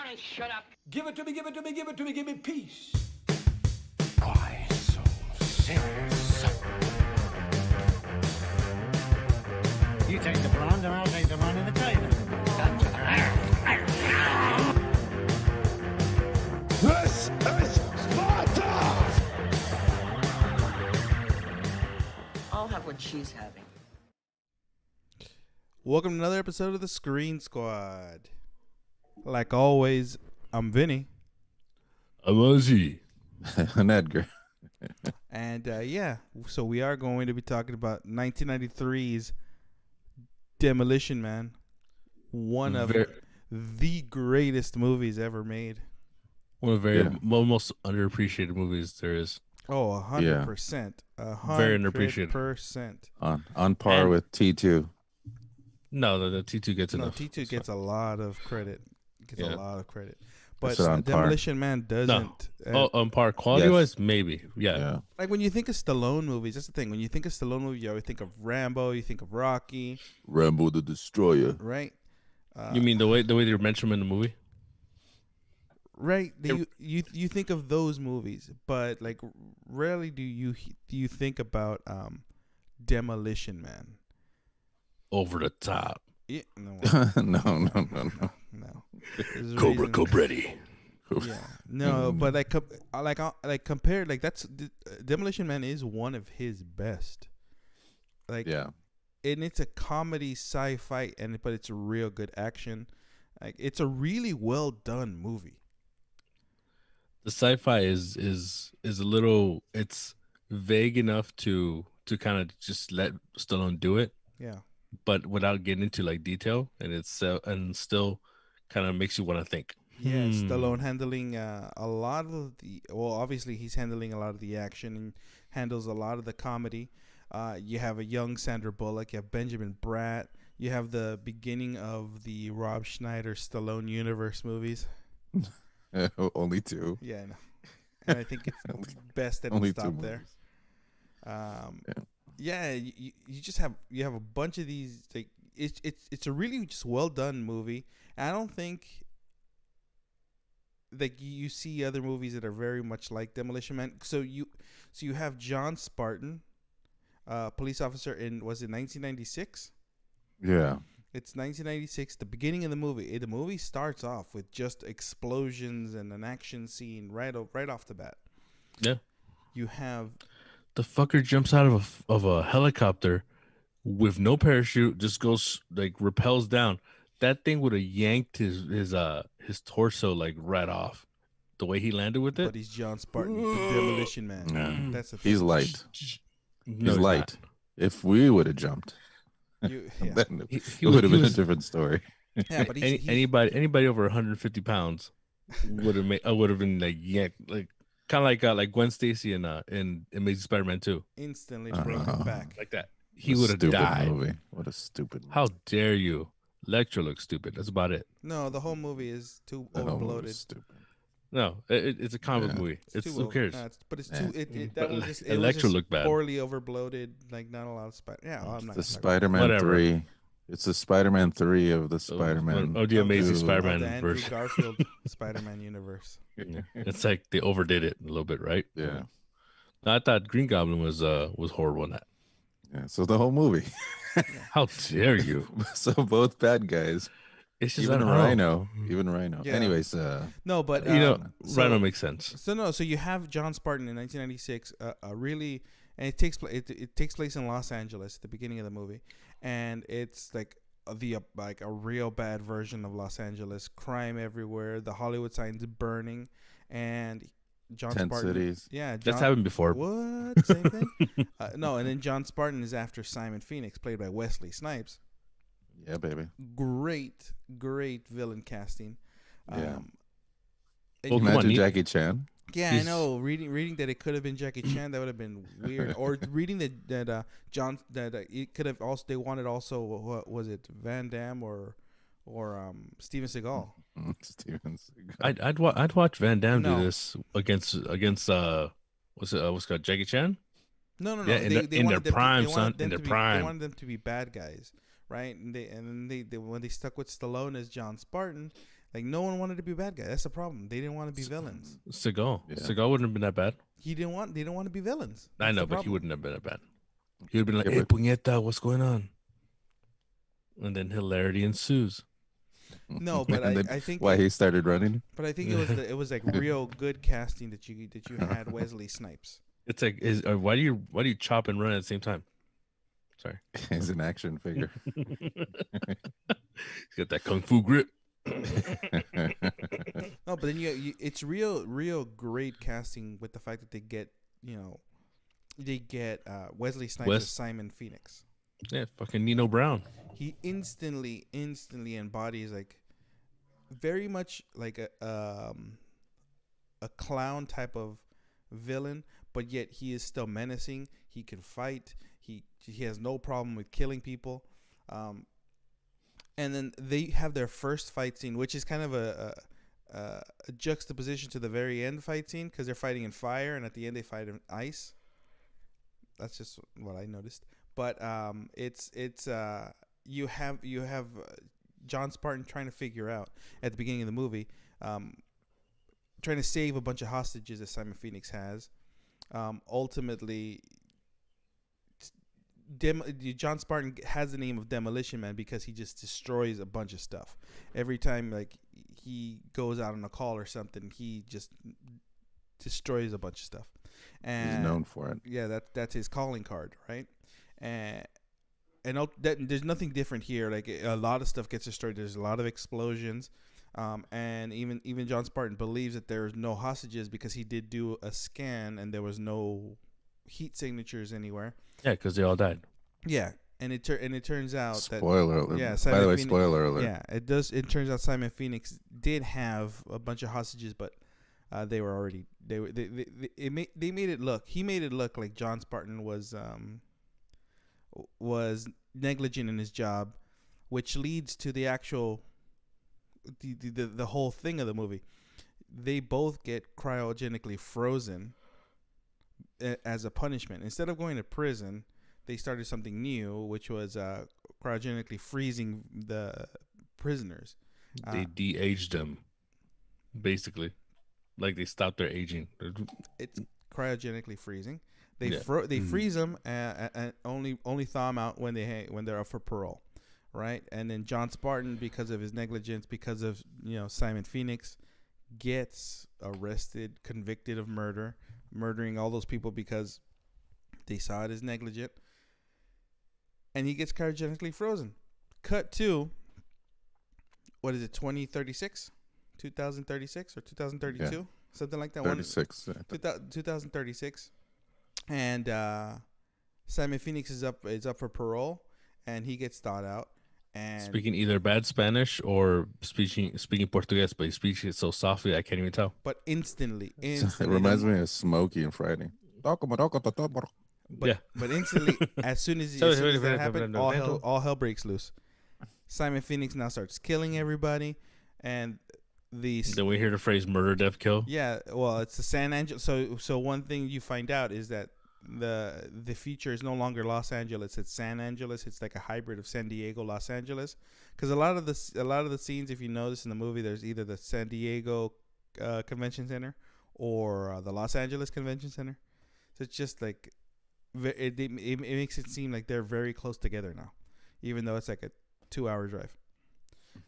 Johnny, shut up. Give it to me, give it to me, give it to me, give me peace. Why so serious? You take the blonde and I'll take the one in the tailor. This is Sparta! I'll have what she's having. Welcome to another episode of the Screen Squad. Like always, I'm Vinny. I'm Ozzy. And Edgar. And so we are going to be talking about 1993's Demolition Man. One of the greatest movies ever made. One of the most underappreciated movies there is. Oh, 100%. Very underappreciated. 100%. On par with T2. No, the T2 gets enough. T2 gets a lot of credit. Gets a lot of credit. But on par. Demolition Man doesn't. On par. Quality-wise, maybe. Yeah. Like when you think of Stallone movies, that's the thing. When you think of Stallone movies, you always think of Rambo. You think of Rocky. Rambo the Destroyer. Right. You mean the way they mention him in the movie? Right. You think of those movies, but like rarely do you think about Demolition Man. Over the top. Yeah, no. No. Cobra Cobretti. Yeah. No, but compared, like that's Demolition Man is one of his best. Like, Yeah. And it's a comedy sci-fi, but it's a real good action. Like it's a really well done movie. The sci-fi is a little. It's vague enough to kind of just let Stallone do it. Yeah. But without getting into like detail, and still kind of makes you want to think. Yeah, Stallone handling a lot of the. Well, obviously he's handling a lot of the action and handles a lot of the comedy. You have a young Sandra Bullock. You have Benjamin Bratt. You have the beginning of the Rob Schneider Stallone universe movies. Only two. Yeah, I know. And I think it's best that Only it stopped two there. Yeah, you just have a bunch of these. Like it's a really just well done movie. And I don't think like you see other movies that are very much like Demolition Man. So you have John Spartan, police officer was it 1996? Yeah. It's 1996. The beginning of the movie. The movie starts off with just explosions and an action scene right off the bat. Yeah. You have. The fucker jumps out of a helicopter with no parachute, just goes like rappels down. That thing would have yanked his torso like right off. The way he landed with it. But he's John Spartan, the Demolition Man. Yeah. That's the thing. He's light. No, He's light. not. If we would have jumped, Yeah. then He it would have been a was- different story. Yeah, but he's anybody over 150 pounds would have been like yanked, like kind of like Gwen Stacy in Amazing Spider-Man 2, instantly broken back. like that. He What a would have stupid died. Movie. What a stupid movie. How dare you? Electro looks stupid. That's about it. No, the whole movie is too That whole movie overbloated. was stupid. No, it's a comic Yeah. movie. It's too who over- cares? but it's Yeah. too. That But was just. Electro looked bad. Poorly overbloated. Like not a lot of spider. Yeah, I'm not. The gonna talk about Spider-Man Whatever. 3. It's the Spider-Man 3 of the Spider-Man. The Amazing that. Spider-Man The Andrew version. Garfield Spider-Man universe. Yeah. It's like they overdid it a little bit, right? Yeah. No, I thought Green Goblin was horrible in that. Yeah. So the whole movie. How dare you? So both bad guys. It's just Even I don't know. Rhino. Even Rhino. Yeah. Anyways, No, but You know, so- Rhino makes sense. So you have John Spartan in 1996. Really, and it takes it takes place in Los Angeles at the beginning of the movie, and it's like a real bad version of Los Angeles. Crime everywhere. The Hollywood signs burning, and John Tent Spartan. cities. Yeah, That's happened before. What? Same thing? No, and then John Spartan is after Simon Phoenix, played by Wesley Snipes. Yeah, baby. Great villain casting. Yeah. And Well, come on, Imagine he- Jackie Chan. yeah, I he's- know. Reading that it could have been Jackie Chan, that would have been weird. Or reading that it could have also, they wanted also, what was it, Van Damme or Steven Seagal. Steven Seagal. I'd watch Van Damme No. do this against what's it called, Jackie Chan? No. Yeah, in their wanted them prime, they wanted son, them in their to be- prime. They wanted them to be bad guys, right? And then they when they stuck with Stallone as John Spartan, Like no one wanted to be a bad guy. That's the problem. They didn't want to be villains. Seagal. Yeah. Seagal wouldn't have been that bad. They didn't want to be villains. I That's know, the but he problem. wouldn't have been that bad. He would have been like, Yeah, "Hey, puñeta, what's going on?" And then hilarity ensues. No, but And then I think why he started running. But I think it was like real good casting that you had Wesley Snipes. It's like, why do you chop and run at the same time? Sorry, He's an action figure. he's got that kung fu grip. No, but then it's real great casting with the fact that they get Wesley Snipes as Simon Phoenix. Yeah, fucking Nino Brown. He instantly embodies like very much like a clown type of villain, but yet he is still menacing. He can fight. He has no problem with killing people. And then they have their first fight scene, which is kind of a juxtaposition to the very end fight scene because they're fighting in fire, and at the end they fight in ice. That's just what I noticed. But you have John Spartan trying to figure out at the beginning of the movie, trying to save a bunch of hostages that Simon Phoenix has. Ultimately, John Spartan has the name of Demolition Man because he just destroys a bunch of stuff. Every time like he goes out on a call or something, he just destroys a bunch of stuff. And He's known for it. Yeah, that's his calling card, right? And there's nothing different here. Like a lot of stuff gets destroyed. There's a lot of explosions, and even John Spartan believes that there's no hostages because he did do a scan and there was no heat signatures anywhere. Yeah, because they all died. Yeah, and it turns out Spoiler alert. Yeah, By Simon the way, Phoenix, spoiler alert. Yeah, it does. It turns out Simon Phoenix did have a bunch of hostages, but they were already they made it look. He made it look like John Spartan was negligent in his job, which leads to the actual the whole thing of the movie. They both get cryogenically frozen as a punishment. Instead of going to prison, they started something new, which was cryogenically freezing the prisoners. They de-aged them, basically, like they stopped their aging. It's cryogenically freezing. They Yeah. they freeze them and only thaw them out when they're up for parole, right? And then John Spartan, because of his negligence, because of Simon Phoenix, gets arrested, convicted of murdering all those people because they saw it as negligent, and he gets cryogenically frozen. Cut to, what is it, 2036, 2036 or 2032, Yeah. something like that. 36. 2036, and Simon Phoenix is up for parole, and he gets thawed out. And Speaking either bad Spanish or speaking Portuguese, but he speaks it so softly I can't even tell. but instantly, It reminds me of Smokey and Friday. But instantly, as soon as that happened, all hell breaks loose. Simon Phoenix now starts killing everybody, and Then we hear the phrase "murder, death, kill." yeah, well, it's the San Angelo. So one thing you find out is that the future is no longer Los Angeles; it's San Angeles. It's like a hybrid of San Diego, Los Angeles. Because a lot of the scenes, if you notice in the movie, there's either the San Diego Convention Center or the Los Angeles Convention Center. So it's just like it makes it seem like they're very close together now, even though it's like a 2-hour drive.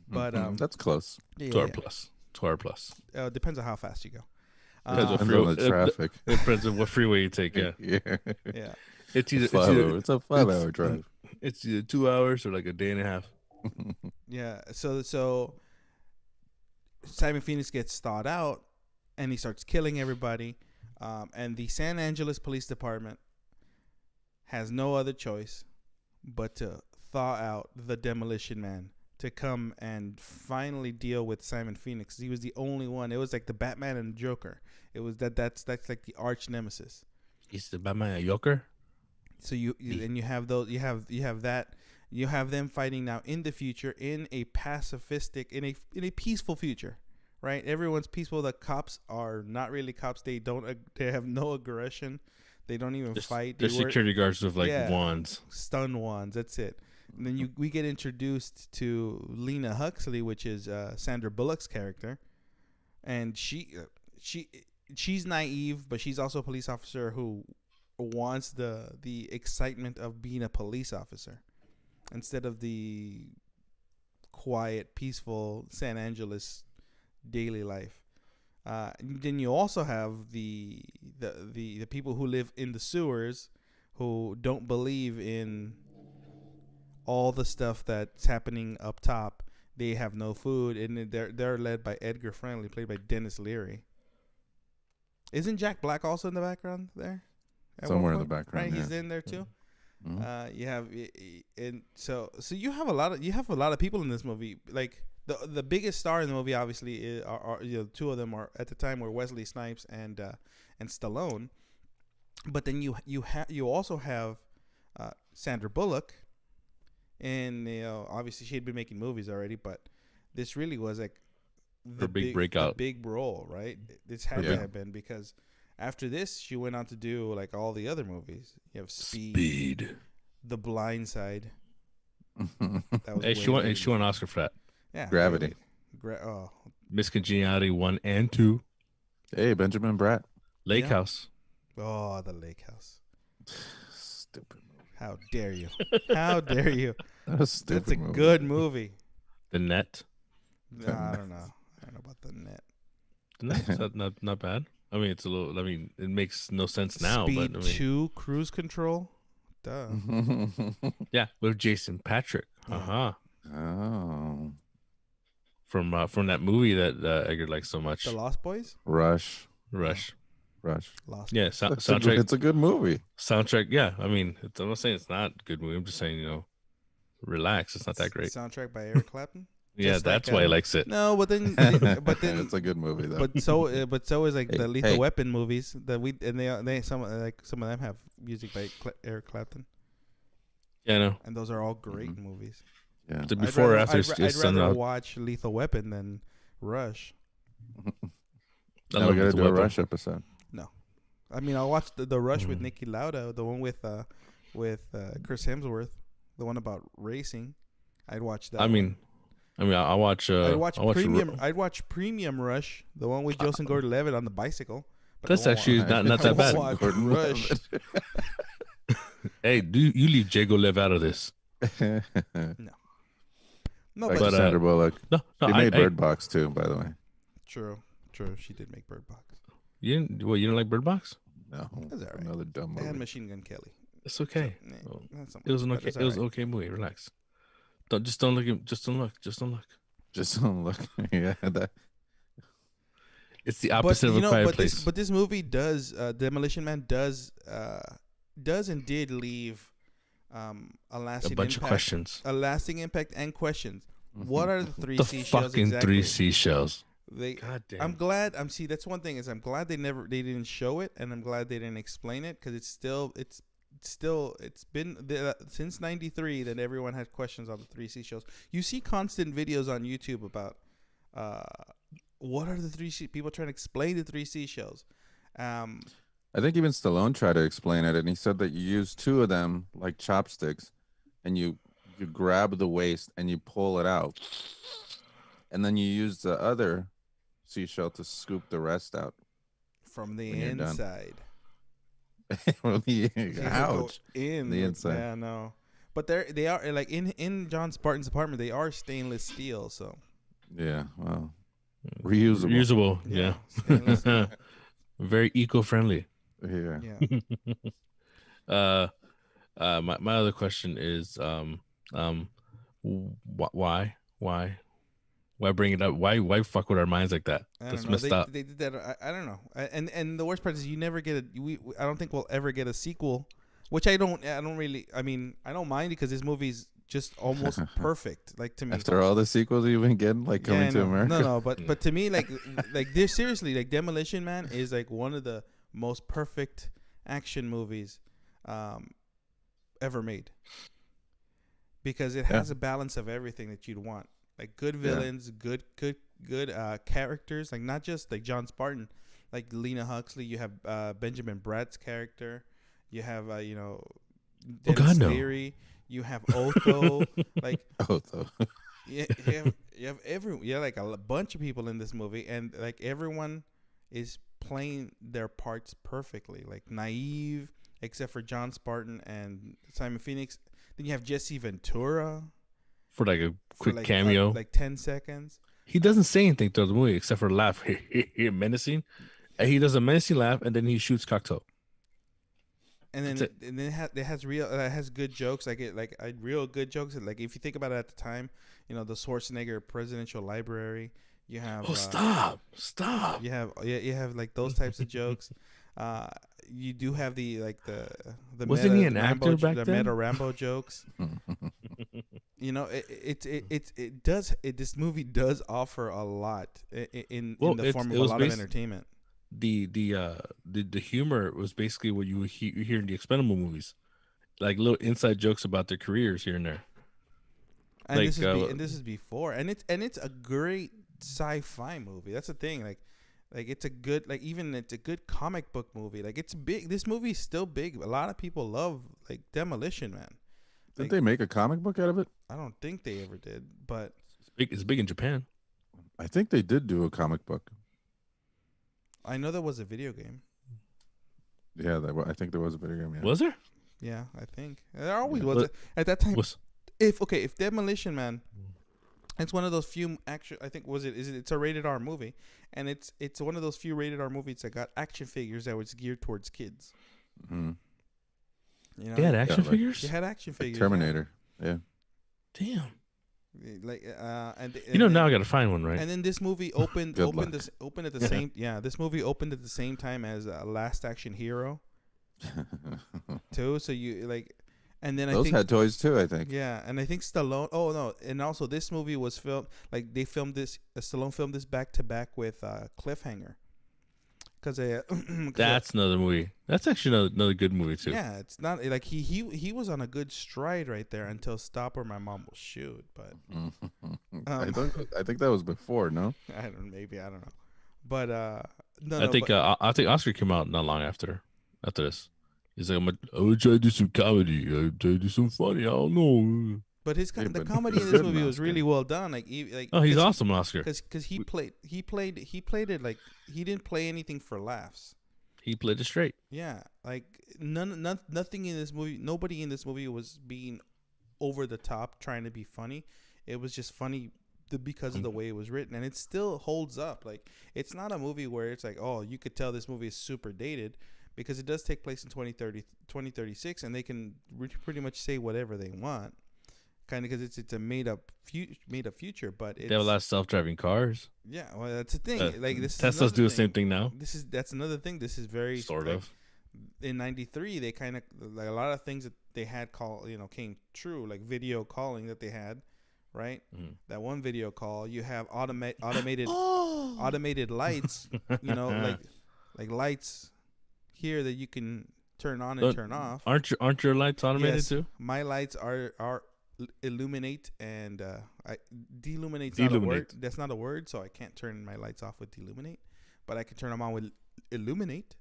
But that's close. yeah, 2 hour plus. 2 hour plus. Depends on how fast you go. Depends what Depends on the traffic. It depends on what freeway you take. Yeah, Yeah. Yeah. it's It's a 5-hour drive. It's either 2 hours or like a day and a half. Yeah. So Simon Phoenix gets thawed out, and he starts killing everybody. And the San Angeles Police Department has no other choice but to thaw out the Demolition Man to come and finally deal with Simon Phoenix. He was the only one. It was like the Batman and the Joker. It was that's like the arch nemesis. Is the Batman a Joker? So you have those. You have that. You have them fighting now in the future in a pacifistic, in a peaceful future, right? Everyone's peaceful. The cops are not really cops. They have no aggression. They don't even fight. They're security guards with like wands. Stun wands. That's it. And then we get introduced to Lena Huxley, which is Sandra Bullock's character, and she's naive, but she's also a police officer who wants the excitement of being a police officer instead of the quiet, peaceful San Angeles daily life. Then you also have the people who live in the sewers who don't believe in all the stuff that's happening up top. They have no food, and they're led by Edgar Friendly, played by Dennis Leary. Isn't Jack Black also in the background there? Somewhere in the background, right? yeah. He's in there too. Mhm. You have, and so you have a lot of people in this movie. Like the biggest star in the movie, obviously, are two of them are at the time were Wesley Snipes and Stallone. But then you also have Sandra Bullock, and obviously she had been making movies already, but this really was like Her big breakout. the big role, right? This had to have been, because after this she went on to do like all the other movies. You have Speed. The Blind Side. That was She won an Oscar for that. Yeah, Gravity. Miss Congeniality 1 and 2. Hey, Benjamin Bratt. Lake Yeah. House. Oh, The Lake House. Stupid movie. How dare you? How dare you? That was stupid. That's a movie. good movie. The Net. Nah, I don't know. I don't know about The Net. The Net's not bad. I mean, it's a little. I mean, it makes no sense now, Speed but I mean, 2 Cruise Control. Duh. yeah, with Jason Patrick. Yeah. Oh. From that movie that Edgar likes so much. The Lost Boys. Rush. Rush. Lost. Yeah, It's a soundtrack. it's a good movie. Soundtrack. Yeah, I mean, I'm not saying it's not a good movie. I'm just saying, relax. It's not that great. Soundtrack by Eric Clapton. Yeah, Just that's like, why he likes it. No, but then It's a good movie though. but so is like the Lethal hey. Weapon movies that they some of them have music by Eric Clapton, Yeah, I know. and those are all great movies. Yeah. The before or after I'd is rather out. watch Lethal Weapon than Rush. I Now love we gotta Lethal do a Weapon. Rush episode. No, I mean I'll watch the Rush with Niki Lauda, the one with Chris Hemsworth, the one about racing. I'd watch that. I mean, I watch. I'd watch I watch premium. I'd watch Premium Rush, the one with Joseph Gordon-Levitt on the bicycle. But I That's won't actually watch- not I that won't bad. watch Gordon Rush. Hey, you leave Jago Lev out of this? No, Back but to Sandra Bullock. No, She made Bird Box too, by the way. true. She did make Bird Box. You didn't like Bird Box? No, That's all right. another dumb They had movie. Machine Gun Kelly. It's okay. Nah, Well, that's not it was an much, okay. but it's It was all an right. okay movie. Relax. Don't look. Just don't look. Just don't look. Just don't look. Yeah, that. It's the opposite of a quiet place. But this movie does Demolition Man does and did leave a lasting a bunch impact, of questions. a lasting impact and questions. What are the three The seashells fucking exactly? three seashells. God damn. I'm glad. That's one thing is I'm glad they didn't show it, and I'm glad they didn't explain it, because it's been since '93 that everyone had questions on the three seashells. You see constant videos on YouTube about what are the three people trying to explain the three seashells. I think even Stallone tried to explain it, and he said that you use two of them like chopsticks, and you grab the waist and you pull it out, and then you use the other seashell to scoop the rest out from the when you're done. inside. Well, You have to go ouch. in The inside. Yeah, no. But they are like in John Spartan's apartment. They are stainless steel, so Yeah, well, reusable. Reusable. Yeah. stainless steel. Very eco-friendly. Yeah. Yeah. My other question is why bring it up? Why fuck with our minds like that? I That's don't know. messed up. They did that. I don't know. And the worst part is you never get I don't think we'll ever get a sequel, which I don't really. I mean, I don't mind, because this movie's just almost perfect. Like, to me. After all the sequels you've been getting, like Coming Yeah, to no, America. No, but to me, like this, seriously, like Demolition Man is like one of the most perfect action movies ever made, because it has a balance of everything that you'd want. Like good villains, good characters, like not just like John Spartan, like Lena Huxley. You have Benjamin Bratt's character. You have Dennis God, no. Leary. You have Otho. Like Oh, though. you have like a bunch of people in this movie, and like everyone is playing their parts perfectly. Like naive, except for John Spartan and Simon Phoenix. Then you have Jesse Ventura For like a for quick like, cameo. like 10 seconds. He doesn't say anything throughout the movie except for laugh. Menacing. And he does a menacing laugh, and then he shoots Cocteau. And then That's it has good jokes, real good jokes. Like if you think about it at the time, you know, the Schwarzenegger Presidential Library. You have Oh, stop! You have like those types of jokes. You do have the Wasn't he an Rambo, actor back the then? meta Rambo jokes. You know, this movie does offer a lot in the form of a lot of entertainment. The humor was basically what you hear in the Expendable movies, like little inside jokes about their careers here and there. And Like, this is before, and it's a great sci-fi movie. That's the thing. Like it's a good it's a good comic book movie. Like it's big. This movie is still big. A lot of people love like Demolition Man. Didn't they make a comic book out of it? I don't think they ever did, but It's big in Japan. I think they did do a comic book. I know there was a video game. Yeah, I think there was a video game. Yeah. Was there? Yeah, I think there always Yeah. was at that time. Was If Demolition Man, it's one of those few it's a rated R movie, and it's one of those few rated R movies that got action figures that was geared towards kids. Mm-hmm. You know, they had action like- figures? They had action figures. Terminator. Yeah. Damn. Yeah. Like and Now I gotta find one, right? And then this movie opened Good opened luck. this opened at the same This movie opened at the same time as Last Action Hero too. So you like, and then Those I think had toys too, I think. yeah, and I think Stallone. Oh no, and also this movie was filmed like they filmed this. Stallone filmed this back to back with Cliffhanger, because That's another movie. That's actually another good movie too. yeah, it's not like he was on a good stride right there until Stop or My Mom Will Shoot. But I think that was before, no? I don't know, but no, I no, think but- I think Oscar came out not long after this. He's like, I'm gonna try to do some comedy. I'm trying to do some funny. I don't know. But the but comedy in good this in movie was Oscar. really well done. Like Oh, he's awesome, Oscar. because he played it like he didn't play anything for laughs. He played it straight. Yeah, like nothing in this movie. Nobody in this movie was being over the top trying to be funny. It was just funny because of the way it was written, and it still holds up. Like it's not a movie where it's like, oh, you could tell this movie is super dated, because it does take place in 2036, and they can pretty much say whatever they want, kind of, because it's a made up future. But They have a lot of self-driving cars. yeah, well, that's the thing. Like this, Teslas do the same thing now. That's another thing. This is very Sort like, of. In '93, they kind of like a lot of things that they had came true, like video calling that they had, right? Mhm. That one video call, you have automated lights, like lights here that you can turn on and turn off. Aren't your lights automated Yes, too? my lights are illuminate and deluminate's not a word. Deluminate. That's not a word, so I can't turn my lights off with deluminate, but I can turn them on with illuminate.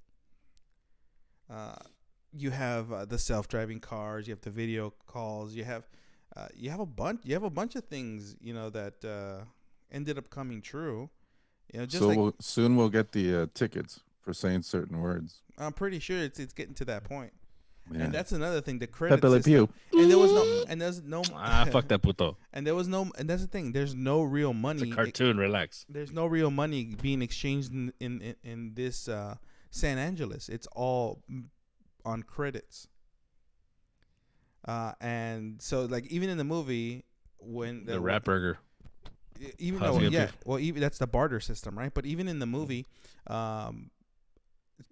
You have the self-driving cars. You have the video calls. You have a bunch of things that ended up coming true. Just So like soon we'll get the tickets for saying certain words. I'm pretty sure it's getting to that point. Yeah. And that's another thing. The credit Pepe Le system. Pew. And there's no Fuck that puto. And that's the thing. There's no real money. It's a cartoon. Relax. There's no real money being exchanged in this San Angeles. It's all on credits. And so like even in the movie when The rat burger. even How's though he gonna yeah, pay well even that's the barter system, right? But even in the movie,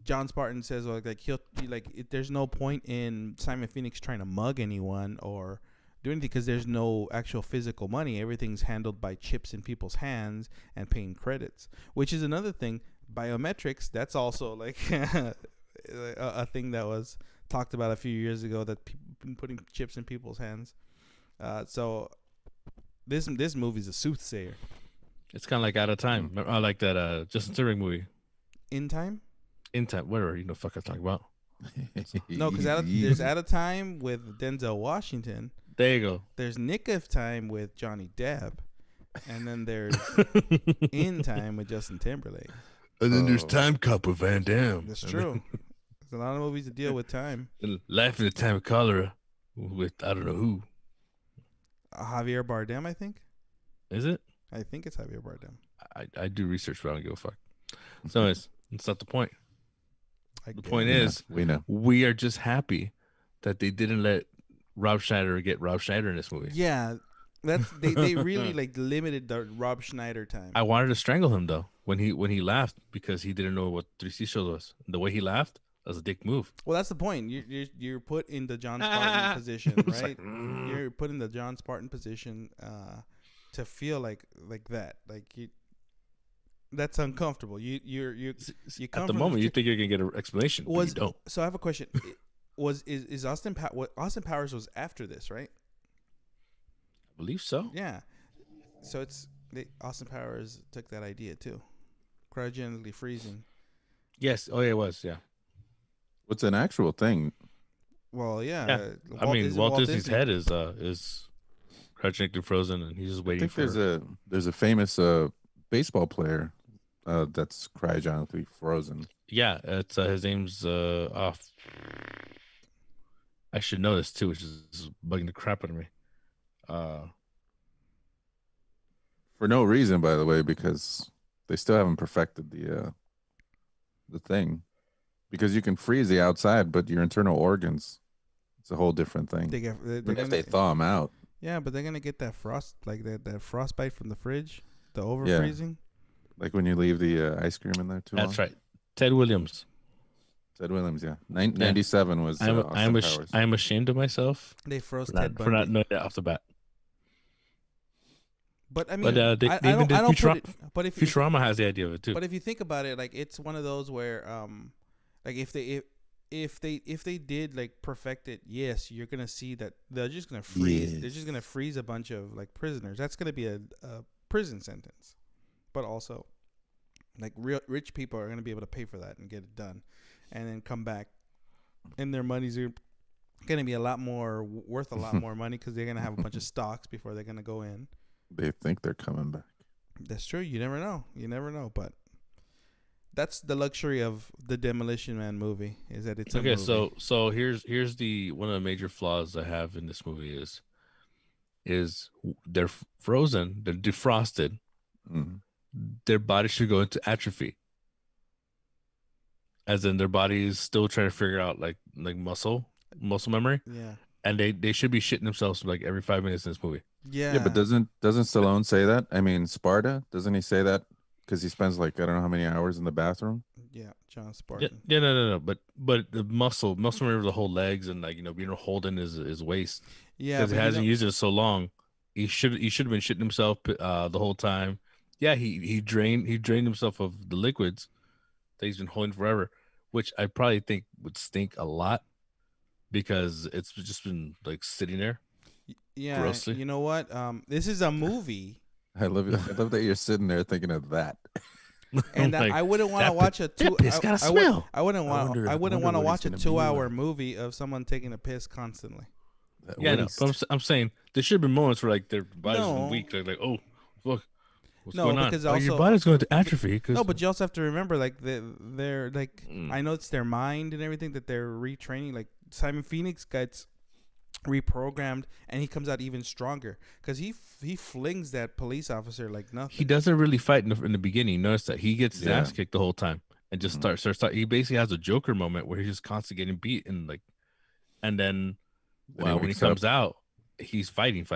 John Spartan says there's no point in Simon Phoenix trying to mug anyone or do anything because there's no actual physical money. Everything's handled by chips in people's hands and paying credits, which is another thing. Biometrics, that's also like a thing that was talked about a few years ago, that people putting chips in people's hands. So this movie's a soothsayer. It's kind of like Out of Time. I like that Justin Timberlake movie. In Time? In Time. Whatever. Fuck I'm talking about. No, because there's Out of Time with Denzel Washington. There you go. There's Nick of Time with Johnny Depp, and then there's In Time with Justin Timberlake. And then there's Oh. Time Cop with Van Damme. That's And true. There's a lot of movies that deal with time. then Life in the Time of Cholera with I don't know who. Javier Bardem, I think. Is it? I think it's Javier Bardem. I do research, but I don't give a fuck. So anyways, that's not the point. I The guess. point is, we know. we are just happy that they didn't let Rob Schneider get Rob Schneider in this movie. Yeah, that's they really like limited the Rob Schneider time. I wanted to strangle him though when he laughed because he didn't know what Three Seashells was. The way he laughed was a dick move. Well, that's the point. You're put in the John Spartan position, It's right? like, You're put in the John Spartan position to feel like that. Like you, that's uncomfortable. You're come At the from moment, you chi- think you're gonna get an explanation, but you don't. So I have a question. Is Austin Austin Powers was after this, right? I believe so. Yeah. So Austin Powers took that idea too, cryogenically freezing. Yes. Oh, yeah, it was. Yeah. What's an actual thing? Well, yeah. Yeah. I mean, Walt Disney's head is cryogenically frozen, and he's just I waiting think for. there's a famous baseball player that's cryogenically frozen. Yeah, it's his name's off. I should know this too, which is bugging the crap out of me. For no reason, by the way, because they still haven't perfected the thing. Because you can freeze the outside, but your internal organs, it's a whole different thing. If they thaw them out. Yeah, but they're gonna get that frost, like that frostbite from the fridge, the over freezing. Like when you leave the ice cream in there too long. That's right. Ted Williams. Ted Williams, yeah. 97 was Austin Powers. I'm ashamed of myself They froze for Ted not, Bundy. for not knowing that off the bat. But I mean, They I even don't, did I don't Futurama. put it. But if Futurama has the idea of it too. But if you think about it, like it's one of those where, like if they did like perfect it, yes, you're gonna see that they're just gonna freeze. Yes. They're just gonna freeze a bunch of like prisoners. That's gonna be a prison sentence. But also, like rich people are gonna be able to pay for that and get it done, and then come back, and their money's gonna be a lot more worth a lot more money because they're gonna have a bunch of stocks before they're gonna go in. They think they're coming back. That's true. You never know. You never know. But that's the luxury of the Demolition Man movie, is that it's a Okay, movie. so here's the one of the major flaws I have in this movie is they're frozen, they're defrosted, Mhm. their body should go into atrophy, as in their body is still trying to figure out like muscle memory, Yeah. and they should be shitting themselves like every 5 minutes in this movie. Yeah. Yeah, but doesn't Stallone say that? I mean, Sparta, doesn't he say that? Because he spends like I don't know how many hours in the bathroom. Yeah, John Yeah, Spartan. no. But the muscle memory of the whole legs and like being holding his waist Yeah, because he but hasn't used it so long. He should have been shitting himself the whole time. Yeah, he drained himself of the liquids that he's been holding forever, which I probably think would stink a lot because it's just been like sitting there. Yeah, grossly. you know what? This is a movie, I love that you're sitting there thinking of that. and Like, I wouldn't want to that watch a that two. piss got a I would- smell. I wouldn't want. wonder- I I wouldn't wonder want to what watch a he's gonna be 2-hour like. movie of someone taking a piss constantly. That Yeah, no, waste. but I'm saying there should have been moments where like their bodies No. been weak, like oh look, what's No, going on? because Oh, your also- body's going to atrophy. Cause No, but you also have to remember, like they're like, Mm. I know it's their mind and everything that they're retraining. Like Simon Phoenix gets reprogrammed, and he comes out even stronger because he flings that police officer like nothing. he doesn't really fight in the beginning. Notice that he gets his Yeah. ass kicked the whole time and just Mm-hmm. starts. He basically has a Joker moment where he's just constantly getting beat and like, and then Then he when he wakes up. comes out, he's fighting.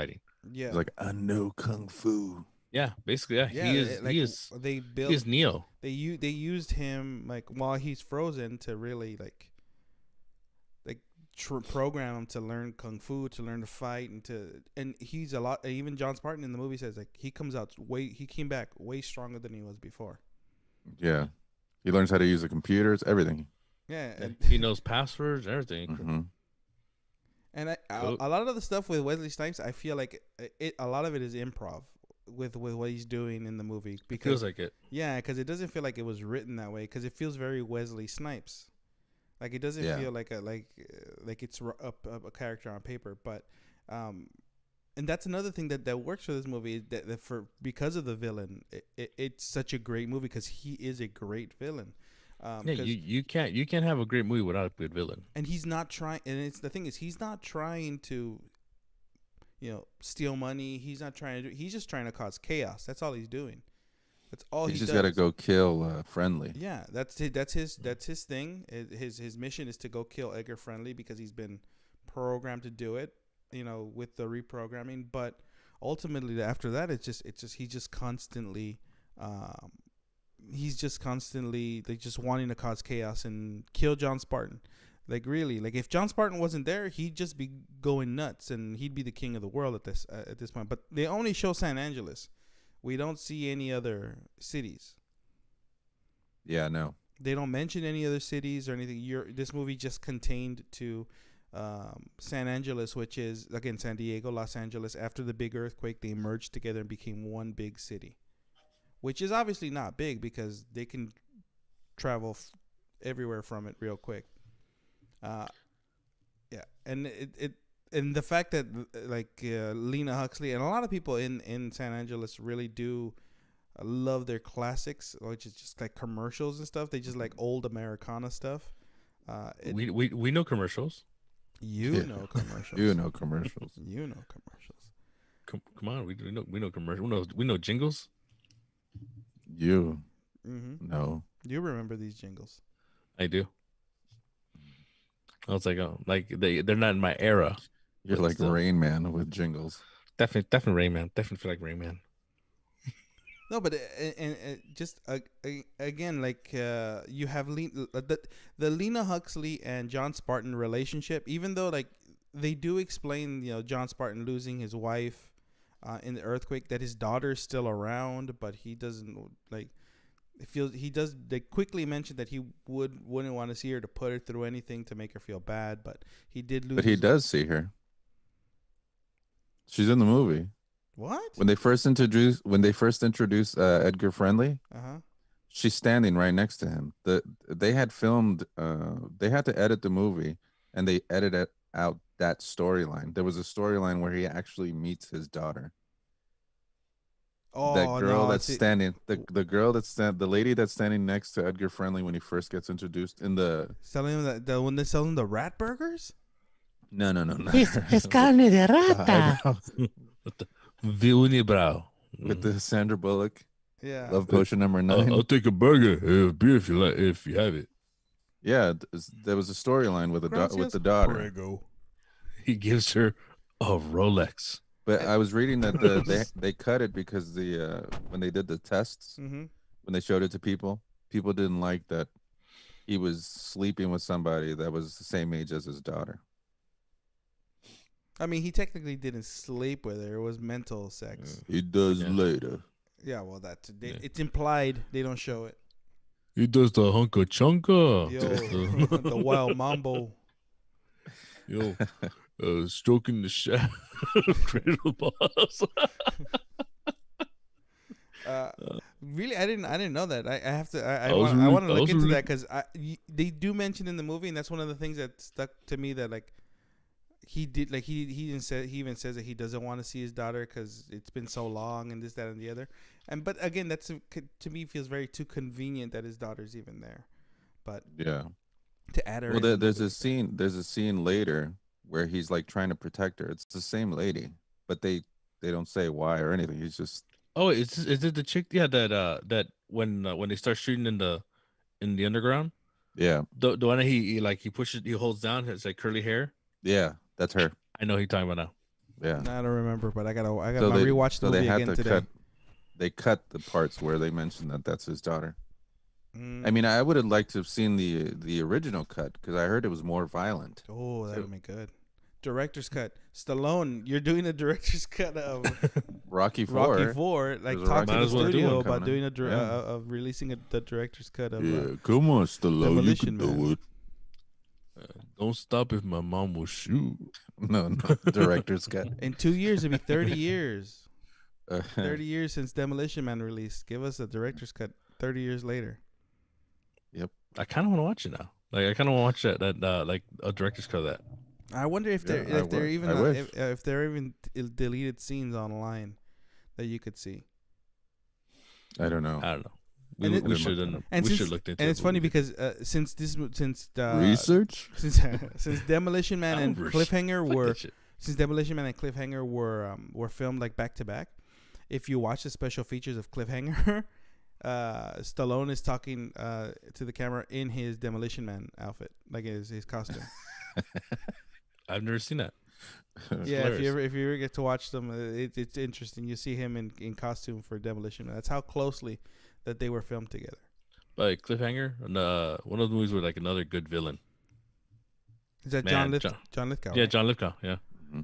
Yeah, He's like, I know kung fu. Yeah, basically, yeah. yeah. he is. Like, He is. They He built. is Neo. They used him like while he's frozen to really like program him to learn kung fu, to learn to fight, and he's a lot. Even John Spartan in the movie says like he came back way stronger than he was before. Yeah. He learns how to use the computers, everything. Yeah, and, He knows passwords, everything. Mhm. and Cool. a lot of the stuff with Wesley Snipes, I feel like a lot of it is improv with what he's doing in the movie It because feels like it. yeah, because it doesn't feel like it was written that way because it feels very Wesley Snipes. Like it doesn't Yeah. feel like it's a character on paper, but And that's another thing that works for this movie. That for because of the villain, it's such a great movie because he is a great villain. Yeah, you can't have a great movie without a good villain. And he's not trying. And it's the thing is, he's not trying to, steal money. He's not trying to. He's just trying to cause chaos. That's all he's doing. That's all he just does. got to go kill Friendly. Yeah, that's his thing. His mission is to go kill Edgar Friendly because he's been programmed to do it. With the reprogramming. But ultimately, after that, he's just constantly like just wanting to cause chaos and kill John Spartan. Like really, like if John Spartan wasn't there, he'd just be going nuts and he'd be the king of the world at this point. But they only show San Angeles. We don't see any other cities. Yeah, no. They don't mention any other cities or anything. This movie just contained to San Angeles, which is again San Diego, Los Angeles. After the big earthquake, they merged together and became one big city, which is obviously not big because they can travel everywhere from it real quick. Yeah, and and the fact that Lena Huxley and a lot of people in San Angeles really do love their classics, which is just like commercials and stuff. They just like old Americana stuff. We know commercials. You know commercials. You know commercials. You know commercials. Come on, we know commercials. We know jingles. You know. You remember these jingles? I do. I was like, they're not in my era. You're like Rain Man with jingles. Definitely Rain Man. Definitely feel like Rain Man. No, but and just again, like you have the Lena Huxley and John Spartan relationship. Even though like they do explain, John Spartan losing his wife in the earthquake, that his daughter's still around, but he doesn't like. They quickly mentioned that he wouldn't want to see her to put her through anything to make her feel bad, but he did lose. But he does see her. She's in the movie. What? When they first introduced Edgar Friendly, she's standing right next to him. They had filmed. They had to edit the movie, and they edited out that storyline. There was a storyline where he actually meets his daughter. Oh, that girl no, that's standing, the lady that's standing next to Edgar Friendly when he first gets introduced in the selling him when they sell him the rat burgers. No. Es carne de rata. The unibrow with the Sandra Bullock. Yeah. Love potion number 9. I'll take a burger, a beer if you have it. Yeah, there was a storyline with the daughter. Prego. He gives her a Rolex. But I was reading that they cut it because when they did the tests, when they showed it to people didn't like that he was sleeping with somebody that was the same age as his daughter. I mean, he technically didn't sleep with her. It was mental sex. He does later. Yeah, well, it's implied. They don't show it. He does the hunka chunka. Yo, the wild mambo. Yo, stroking the shaft of Cradle Boss. Really, I didn't know that. I have to. I want to look into that because they do mention in the movie, and that's one of the things that stuck to me. That like he did, like he even says that he doesn't want to see his daughter because it's been so long and this, that, and the other. But again, that's to me feels very too convenient that his daughter's even there. But yeah, to add her. Well, there's a scene later where he's like trying to protect her. It's the same lady, but they don't say why or anything. He's just. Oh, is it the chick? Yeah, that when they start shooting in the underground. Yeah, the one that he pushes, he holds down, his like curly hair. Yeah, that's her. I know who you're talking about now. Yeah, I don't remember, but I got rewatch the movie again today. They cut the parts where they mentioned that that's his daughter. I mean, I would have liked to have seen the original cut because I heard it was more violent. Oh, that would be good. Director's cut. Stallone, you're doing a director's cut of Rocky 4. Rocky 4. Like talk to the studio about doing of releasing the director's cut of. Yeah, come on, Stallone, Demolition, you can do it. Don't stop if my mom will shoot. No, director's cut. In 2 years, it'd be 30 years. 30 years since Demolition Man released. Give us a director's cut 30 years later. Yep. I kind of want to watch it now. Like I kind of want to watch that like a director's cut of that. I wonder if there Yeah, if there even I wish. if there are even deleted scenes online that you could see. I don't know. I don't know. And it- We should look into it. And it's funny but we because since Research? since Demolition Man and Fuck Cliffhanger that were shit. since Demolition Man and Cliffhanger were filmed like back to back, if you watch the special features of Cliffhanger, Stallone is talking to the camera in his Demolition Man outfit, like his costume. I've never seen that. Yeah, if you hilarious. ever get to watch them, it's interesting. You see him in costume for Demolition Man. That's how closely that they were filmed together. But Cliffhanger, and, one of the movies with like another good villain. Is that Man, John Lithgow? Yeah, right? John Lithgow. Yeah,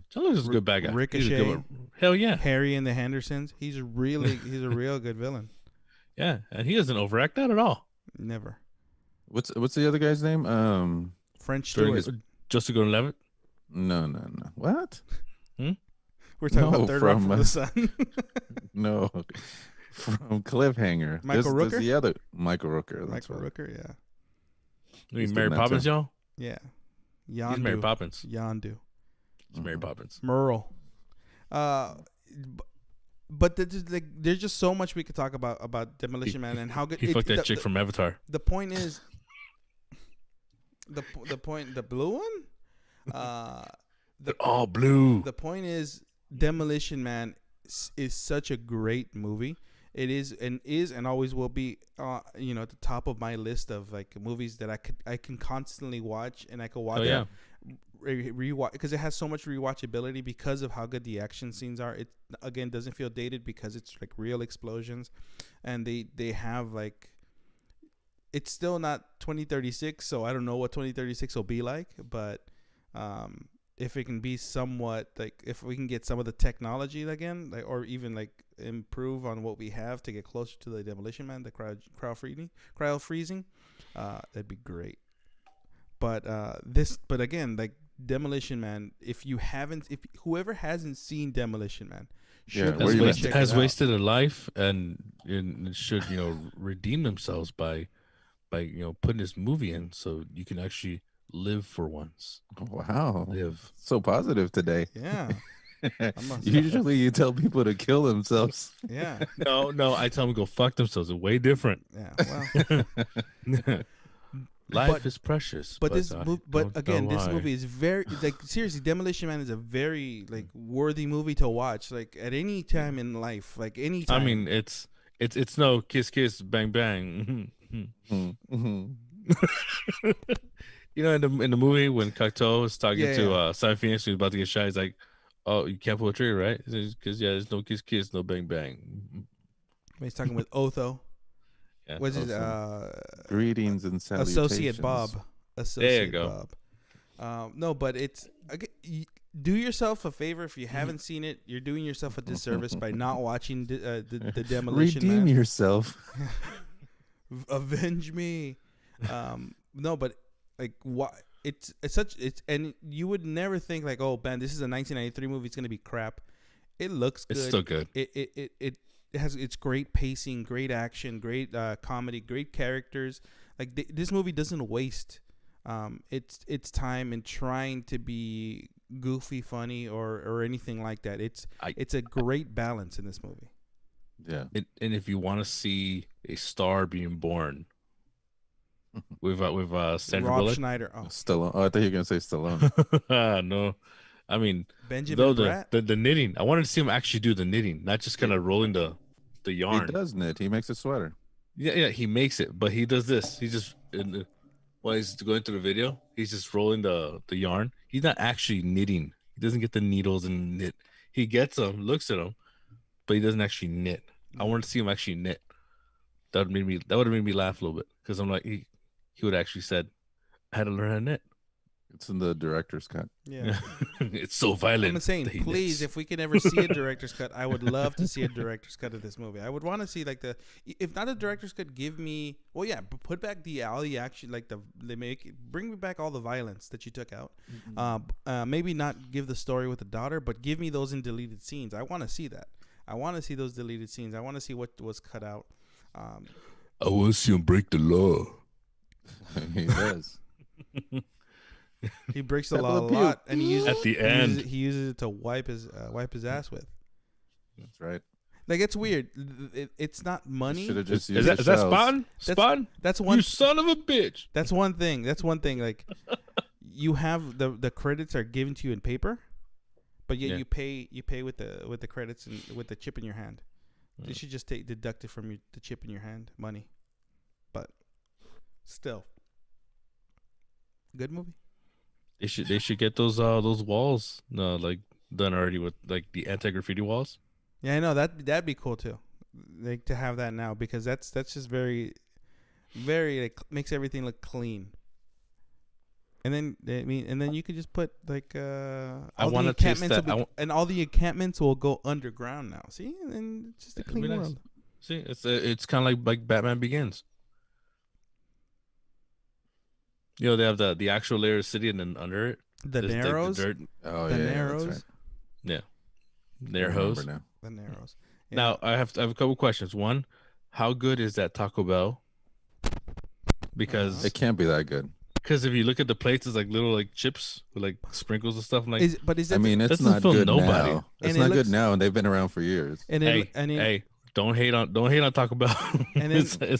John Lithgow's a good bad guy. He's a Ricochet. good one. Hell yeah, Harry and the Hendersons. He's a real good villain. yeah, and he doesn't overact that at all. Never. What's the other guy's name? French During Stewart. his Just to Go to Levitt. No. What? We're talking No, about Third Rock from, from the Sun. No. From Cliffhanger. Michael There's Rooker? the other Michael Rooker. That's Michael right. Rooker, yeah. You He's mean Mary doing that Poppins, too. y'all? Yeah. He's Yondu. Mary Poppins. Yondu. He's Mary Poppins. Merle. But there's just so much we could talk about Demolition Man and how good He fucked that chick from Avatar. The point is, the blue one. They're all blue. The point is, Demolition Man is such a great movie. It is and always will be, at the top of my list of like movies that I can constantly watch, and I could watch. Oh yeah. Rewatch because it has so much rewatchability because of how good the action scenes are. It again doesn't feel dated because it's like real explosions, and they have like. It's still not 2036, so I don't know what 2036 will be like, but if it can be somewhat like if we can get some of the technology again, like or even like improve on what we have to get closer to the Demolition Man, the cryo freezing, that'd be great. But but again, like Demolition Man, if whoever hasn't seen Demolition Man should where you at? has wasted a life and should redeem themselves by putting this movie in so you can actually live for once. Wow. Live. So positive today. Yeah. Usually you tell people to kill themselves. Yeah. No, I tell them to go fuck themselves. It's way different. Yeah. Well. Life is precious. But this movie movie is very like seriously. Demolition Man is a very like worthy movie to watch like at any time in life, like any time. I mean, it's no kiss kiss bang bang. Mm-hmm. In the movie when Cocteau was talking Yeah, to yeah. Simon Phoenix, he was about to get shot. He's like, "Oh, you can't pull a trigger, right?" Because there's no kiss kiss, no bang bang. He's talking with Otho. Yeah. What's his Greetings and salutations. Associate Bob. Associate go. Bob. No, but it's do yourself a favor if you haven't seen it. You're doing yourself a disservice by not watching the Demolition Redeem Man. yourself. Avenge me. No, but like what? It's and you would never think like, oh man, this is a 1993 movie. It's gonna be crap. It looks good. It's still good. It has it's great pacing, great action, great comedy, great characters. Like this movie doesn't waste its time in trying to be goofy, funny, or anything like that. It's a great balance in this movie. Yeah. And if you want to see a star being born, with Sandra Rob Bullock. Schneider. Oh, Stallone. Oh, I thought you were gonna say Stallone. No, I mean Benjamin Bratt. the knitting. I wanted to see him actually do the knitting, not just kind of rolling the yarn. He does knit. He makes a sweater. Yeah, he makes it, but he does this. He just while he's going through the video, he's just rolling the yarn. He's not actually knitting. He doesn't get the needles and knit. He gets them, looks at them, but he doesn't actually knit. I wanted to see him actually knit. That would have made me laugh a little bit because I'm like he would have actually said, "I had to learn how to knit." It's in the director's cut. Yeah. It's so violent. I'm saying, that he please, knits. if we can ever see a director's cut, I would love to see a director's cut of this movie. I would want to see like if not a director's cut, give me, well, yeah, but put back all the action, like bring me back all the violence that you took out. Maybe not give the story with the daughter, but give me those in deleted scenes. I want to see that. I want to see those deleted scenes. I want to see what was cut out. I want to see him break the law. He does. He breaks the Step law of a the pew. lot, and he uses At the end. he uses it to wipe his ass with. That's right. Like it's weird. It's not money. Should have just Is used that the shells. Spawn? Spawn? That's one. You son of a bitch. That's one thing. That's one thing. Like you have the credits are given to you in paper, but yet Yeah. you pay with the credits and with the chip in your hand. They should just deduct it from the chip in your hand, money. But still, good movie. They should get those walls like done already with like the anti-graffiti walls. Yeah, I know that'd be cool too, like to have that now because that's just very, very like makes everything look clean. And then you could just put like all wanna the taste encampments that. and all the encampments will go underground now. See, and then it's just a It'd clean be nice. world. See, it's kind of like Batman Begins. You know, they have the actual layer of city, and then under it, The there's narrows, the dirt. Oh the yeah, narrows, that's right. Yeah, I their remember hose. now. the narrows. Yeah. Now I have a couple questions. One, how good is that Taco Bell? Because It can't be that good. if you look at the plates, it's like little like chips with like sprinkles and stuff. I'm like, is that I mean, it's That's not not good nobody. now. It's And it not looks- good now, and they've been around for years. hey, don't hate on Taco Bell. And then-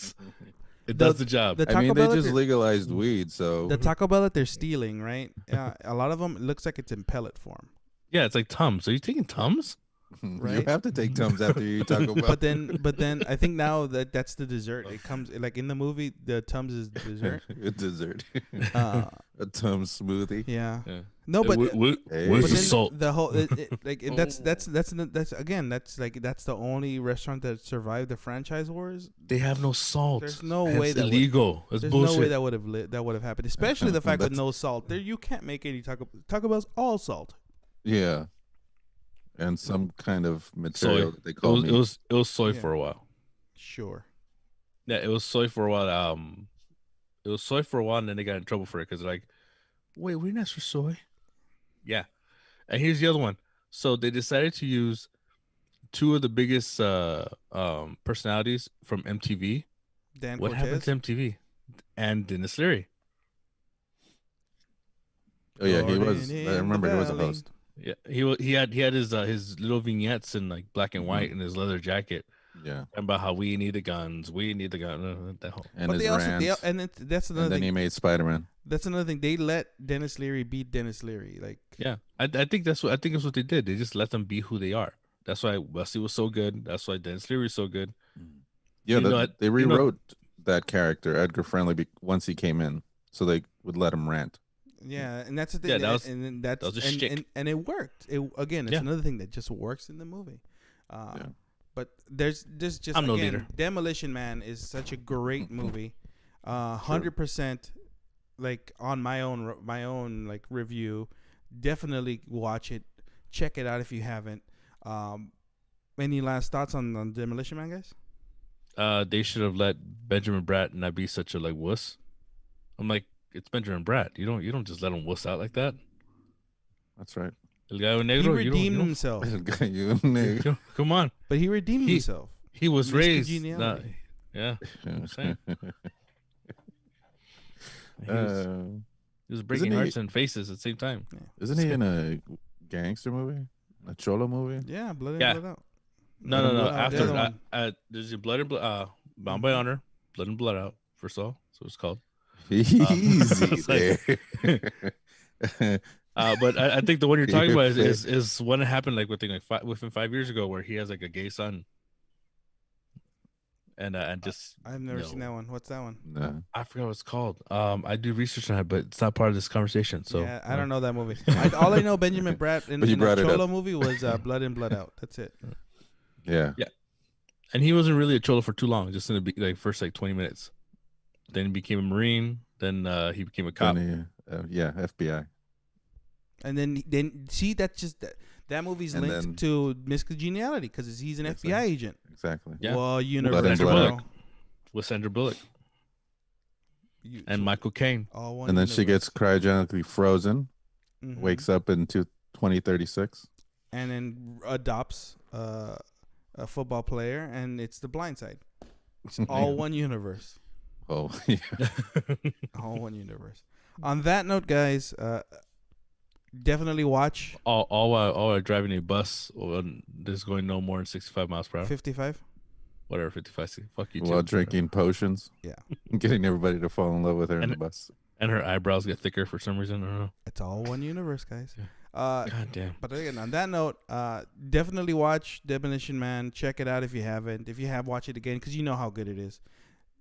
it does the job. the I Taco mean, Bell they that just legalized weed, so the Taco Bell that they're stealing, right? A lot of them it looks like it's in pellet form. Yeah, it's like Tums. Are you taking Tums? you right? have to take Tums after you eat Taco Bell. But then I think now that's the dessert. It comes like in the movie, the Tums is dessert. A dessert, Uh, a Tums smoothie. yeah. Yeah. No, but Hey. but Where's the then salt? the whole like that's again that's the only restaurant that survived the franchise wars. They have no salt. There's no That's way that illegal. That's There's bullshit. no way that would have happened, especially the fact with That's- no salt. There you can't make any Taco Bell's all salt. Yeah, and some kind of material soy. that they call It was soy Yeah. for a while. Sure. Yeah, it was soy for a while. It was soy for a while, and then they got in trouble for it because they're like, "Wait, we didn't ask for soy." Yeah, and here's the other one. So they decided to use two of the biggest personalities from MTV. Dan What happened Cortez. to MTV? And Dennis Leary. Oh yeah, he was. Gordon in I remember the he was a valley. host. Yeah, he had his little vignettes in like black and white in his leather jacket Yeah, about how we need the guns, we need the gun. That whole, and But his they also rants. that's And another then thing. he made Spider-Man. That's another thing. They let Dennis Leary be Dennis Leary. Like yeah, I think that's what they did. They just let them be who they are. That's why Wesley was so good. That's why Dennis Leary was so good. Yeah, You know, they you know- rewrote that character, Edgar Friendly, once he came in, so they would let him rant. yeah, and that's the thing. Yeah, that was- and then that's that was a and, shtick. and it worked. It again, it's Yeah. another thing that just works in the movie. Yeah. But there's just I'm no again, leader. Demolition Man is such a great movie. 100% like on my own like review. Definitely watch it. Check it out if you haven't. Any last thoughts on Demolition Man, guys? They should have let Benjamin Bratt not be such a like wuss. I'm like, it's Benjamin Bratt. You don't just let him wuss out like that. That's right. El Gallo He Negro. You redeemed don't, himself, come on. but he redeemed himself. He was Miss raised. Congeniality. Yeah. I'm saying. He was breaking Isn't he- hearts and faces at the same time. Isn't he in a gangster movie? A Cholo movie? Yeah, blood in, Yeah. blood out. No. Blood Out, the After other one. there's your Blood and Blood. Bound by Honor. Blood and Blood Out. First of all, so it's called. Easy it's like- there. But I think the one you're talking about is one that happened like within 5 years ago, where he has like a gay son. And just I've never no. seen that one. What's that one? No. I forgot what it's called. I do research on it, but it's not part of this conversation. So Yeah, I don't know that movie. All I know, Benjamin Bratt in But you the brought it Cholo up. movie was Blood in, Blood Out. That's it. Yeah. And he wasn't really a cholo for too long, just in the like first like 20 minutes. Then he became a Marine. Then he became a cop. Then yeah, FBI. And then see, that's just that movie's And linked then- to Miss Congeniality because he's an FBI agent. Exactly. Yeah. Well, Blood universe, in, Blood bro. Out. With Sandra Bullock You- and Michael Caine. all one And then she universe. gets cryogenically frozen, Mhm. wakes up in 2036. and then adopts a football player, and it's The Blind Side. It's all one universe. Oh, yeah. All one universe. On that note, guys, definitely watch All while driving a bus that's going no more than 65 miles per hour. 55. Whatever, 55. Fuck you too. While drinking potions. Yeah. Getting everybody to fall in love with her in And- the bus. And her eyebrows get thicker for some reason. I don't know. It's all one universe, guys. God damn. But again, on that note, definitely watch Demolition Man. Check it out if you haven't. If you have, watch it again because you know how good it is.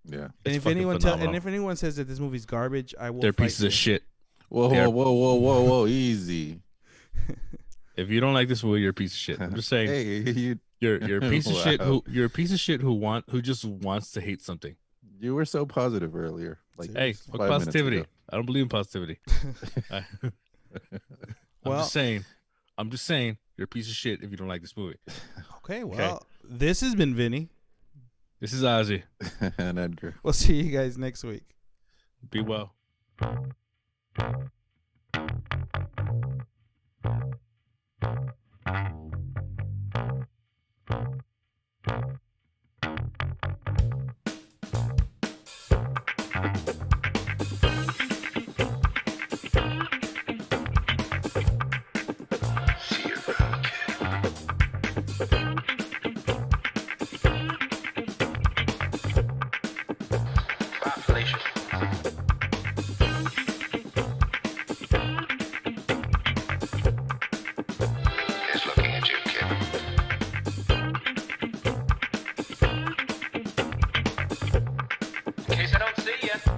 Yeah. And It's if fucking anyone phenomenal. says that this movie's garbage, I will. They're fight pieces you. of shit. Whoa, They whoa, are- whoa, easy. If you don't like this movie, you're a piece of shit. I'm just saying. Hey, You're a piece of shit Wow. you're a piece of shit who just wants to hate something. you were so positive earlier. Like Hey, Seriously. fuck 5 minutes positivity. ago. I don't believe in positivity. I'm Well- just saying. You're a piece of shit if you don't like this movie. Okay, well, this has been Vinny. This is Ozzy. And Edgar. We'll see you guys next week. Be well. He's looking at you, kid. In case I don't see you.